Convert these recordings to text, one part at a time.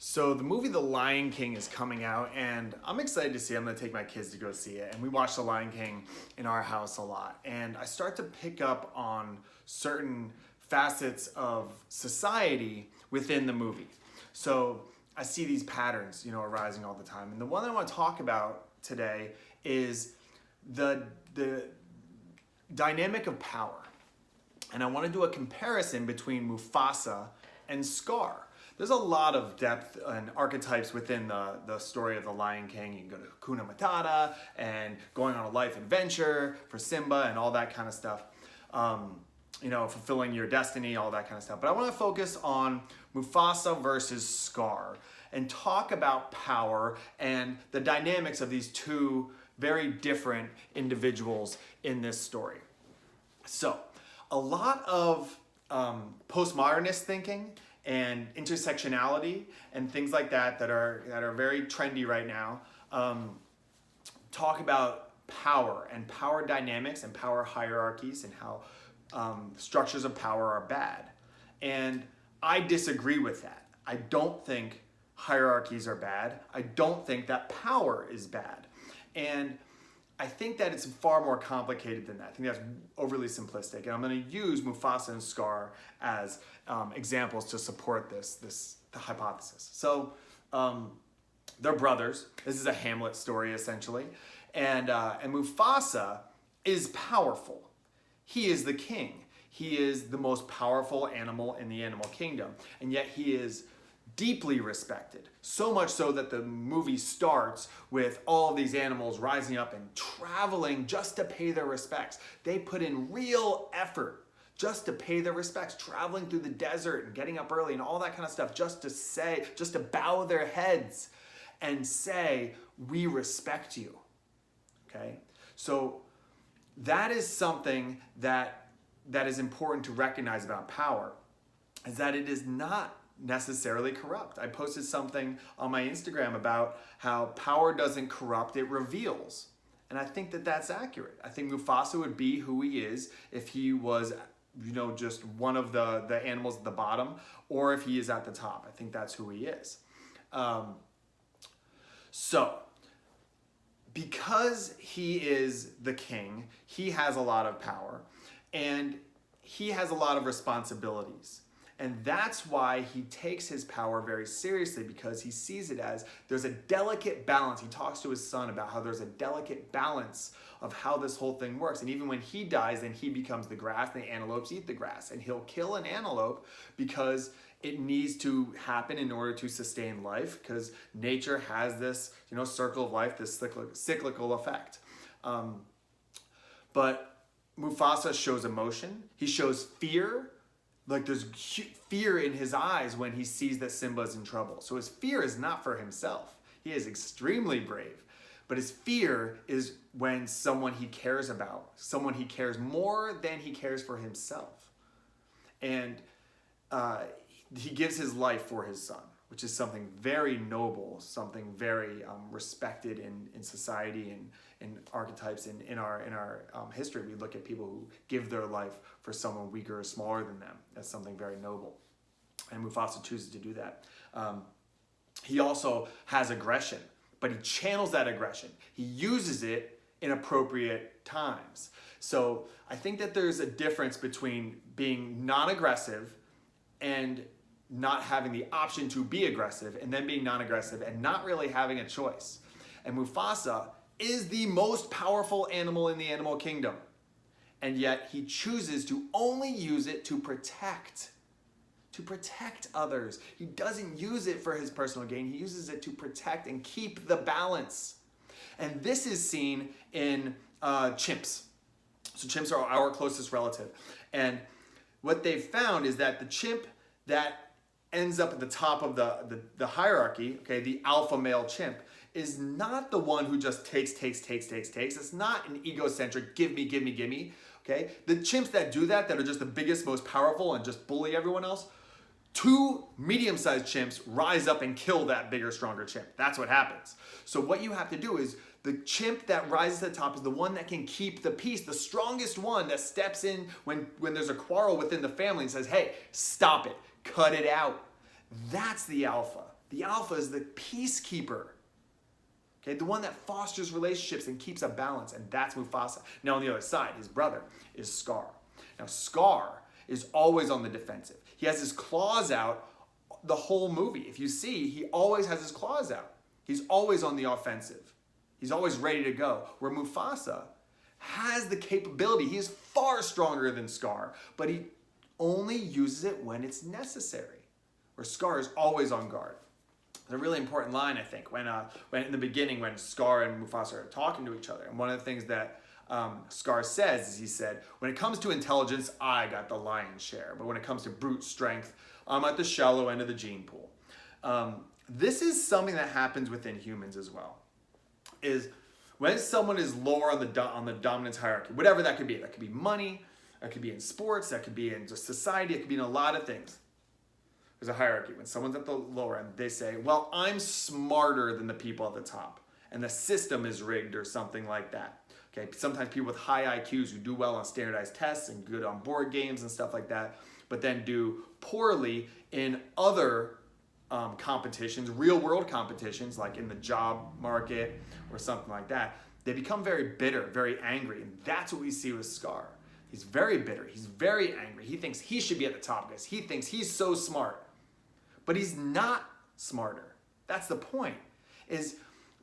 So the movie The Lion King is coming out, and I'm excited to see it. I'm gonna take my kids to go see it. And we watch The Lion King in our house a lot. And I start to pick up on certain facets of society within the movie. So I see these patterns, arising all the time. And the one I want to talk about today is the dynamic of power. And I want to do a comparison between Mufasa and Scar. There's a lot of depth and archetypes within the story of The Lion King. You can go to Hakuna Matata and going on a life adventure for Simba and all that kind of stuff. Fulfilling your destiny, all that kind of stuff. But I want to focus on Mufasa versus Scar and talk about power and the dynamics of these two very different individuals in this story. So, a lot of postmodernist thinking and intersectionality and things like that are very trendy right now talk about power and power dynamics and power hierarchies and how structures of power are bad. And I disagree with that. I don't think hierarchies are bad. I don't think that power is bad. And I think that it's far more complicated than that. I think that's overly simplistic. And I'm going to use Mufasa and Scar as examples to support the hypothesis. So they're brothers. This is a Hamlet story, essentially. And Mufasa is powerful. He is the king. He is the most powerful animal in the animal kingdom. And yet he is deeply respected. So much so that the movie starts with all of these animals rising up and traveling just to pay their respects. They put in real effort just to pay their respects, traveling through the desert and getting up early and all that kind of stuff just to bow their heads and say, we respect you. Okay? So that is something that is important to recognize about power, is that it is not necessarily corrupt. I posted something on my Instagram about how power doesn't corrupt, it reveals. And I think that that's accurate. I think Mufasa would be who he is if he was, just one of the animals at the bottom, or if he is at the top. I think that's who he is. So, because he is the king, he has a lot of power, and he has a lot of responsibilities. And that's why he takes his power very seriously, because he sees it as there's a delicate balance. He talks to his son about how there's a delicate balance of how this whole thing works. And even when he dies, then he becomes the grass, and the antelopes eat the grass. And he'll kill an antelope because it needs to happen in order to sustain life, because nature has this, circle of life, this cyclical effect. But Mufasa shows emotion. He shows fear. Like there's fear in his eyes when he sees that Simba's in trouble. So his fear is not for himself. He is extremely brave. But his fear is when someone he cares about, someone he cares more than he cares for himself. And he gives his life for his son, which is something very noble, something very respected in society and in archetypes in our history. We look at people who give their life for someone weaker or smaller than them as something very noble. And Mufasa chooses to do that. He also has aggression, but he channels that aggression. He uses it in appropriate times. So I think that there's a difference between being non-aggressive and not having the option to be aggressive, and then being non-aggressive and not really having a choice. And Mufasa is the most powerful animal in the animal kingdom. And yet he chooses to only use it to protect others. He doesn't use it for his personal gain. He uses it to protect and keep the balance. And this is seen in chimps. So chimps are our closest relative. And what they've found is that the chimp that ends up at the top of the hierarchy, okay, the alpha male chimp, is not the one who just takes. It's not an egocentric, give me, okay? The chimps that do that are just the biggest, most powerful, and just bully everyone else, two medium-sized chimps rise up and kill that bigger, stronger chimp. That's what happens. So what you have to do is, the chimp that rises to the top is the one that can keep the peace, the strongest one that steps in when there's a quarrel within the family and says, hey, stop it, cut it out. That's the alpha. The alpha is the peacekeeper. Okay, the one that fosters relationships and keeps a balance, and that's Mufasa. Now on the other side, his brother is Scar. Now Scar is always on the defensive. He has his claws out the whole movie. If you see, he always has his claws out. He's always on the offensive. He's always ready to go. Where Mufasa has the capability, he is far stronger than Scar, but he only uses it when it's necessary. Where Scar is always on guard. It's a really important line, I think, when in the beginning when Scar and Mufasa are talking to each other. And one of the things that Scar says is he said, when it comes to intelligence, I got the lion's share. But when it comes to brute strength, I'm at the shallow end of the gene pool. This is something that happens within humans as well. Is when someone is lower on the dominance hierarchy, whatever that could be. That could be money, that could be in sports, that could be in just society, it could be in a lot of things. There's a hierarchy. When someone's at the lower end, they say, well, I'm smarter than the people at the top, and the system is rigged or something like that. Okay, sometimes people with high IQs who do well on standardized tests and good on board games and stuff like that, but then do poorly in other competitions, real world competitions, like in the job market or something like that, they become very bitter, very angry, and that's what we see with Scar. He's very bitter, he's very angry. He thinks he should be at the top because he thinks he's so smart. But he's not smarter. That's the point, is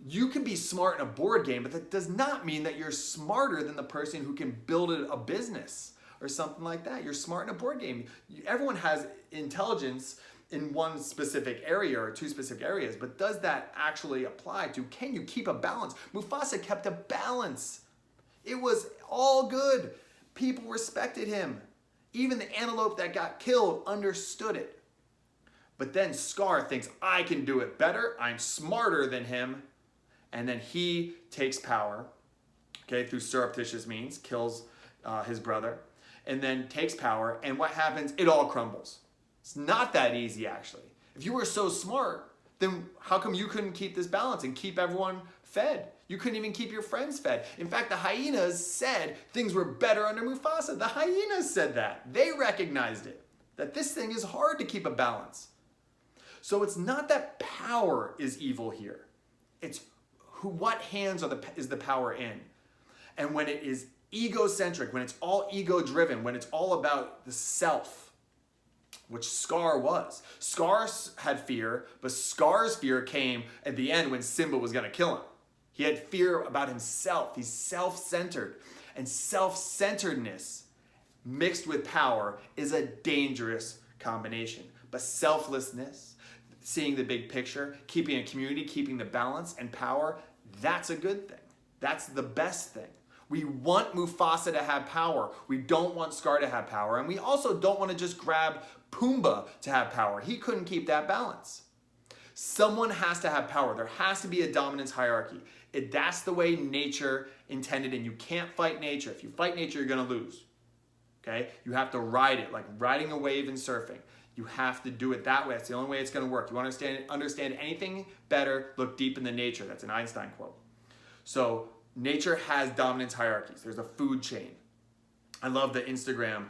you can be smart in a board game, but that does not mean that you're smarter than the person who can build a business or something like that. You're smart in a board game. Everyone has intelligence in one specific area or two specific areas, but does that actually apply to, can you keep a balance? Mufasa kept a balance. It was all good. People respected him. Even the antelope that got killed understood it. But then Scar thinks, I can do it better. I'm smarter than him. And then he takes power, okay, through surreptitious means, kills his brother, and then takes power. And what happens? It all crumbles. It's not that easy, actually. If you were so smart, then how come you couldn't keep this balance and keep everyone fed? You couldn't even keep your friends fed. In fact, the hyenas said things were better under Mufasa. The hyenas said that. They recognized it, that this thing is hard to keep a balance. So it's not that power is evil here. It's what hands is the power in. And when it is egocentric, when it's all ego-driven, when it's all about the self, which Scar was. Scar had fear, but Scar's fear came at the end when Simba was going to kill him. He had fear about himself. He's self-centered. And self-centeredness mixed with power is a dangerous combination. But selflessness, seeing the big picture, keeping a community, keeping the balance and power, that's a good thing. That's the best thing. We want Mufasa to have power. We don't want Scar to have power. And we also don't want to just grab Pumbaa to have power. He couldn't keep that balance. Someone has to have power. There has to be a dominance hierarchy. That's the way nature intended, and you can't fight nature. If you fight nature, you're going to lose. Okay? You have to ride it, like riding a wave and surfing. You have to do it that way. That's the only way it's going to work. You want to understand anything better, look deep into nature. That's an Einstein quote. So nature has dominance hierarchies. There's a food chain. I love the Instagram,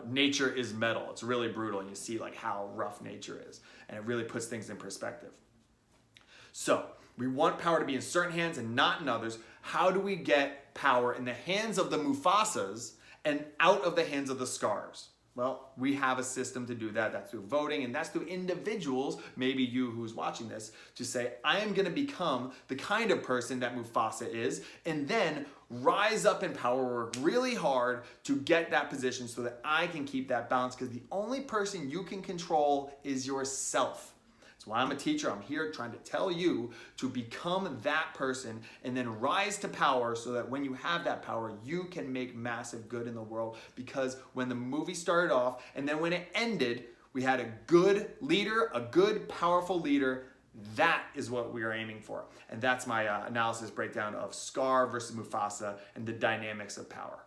nature is metal. It's really brutal, and you see like how rough nature is. And it really puts things in perspective. So we want power to be in certain hands and not in others. How do we get power in the hands of the Mufasas and out of the hands of the Scars? Well, we have a system to do that. That's through voting, and that's through individuals, maybe you who's watching this, to say, I am going to become the kind of person that Mufasa is, and then rise up in power, work really hard to get that position so that I can keep that balance, because the only person you can control is yourself. That's why I'm a teacher. I'm here trying to tell you to become that person and then rise to power so that when you have that power, you can make massive good in the world. Because when the movie started off and then when it ended, we had a good leader, a good, powerful leader. That is what we are aiming for. And that's my analysis breakdown of Scar versus Mufasa and the dynamics of power.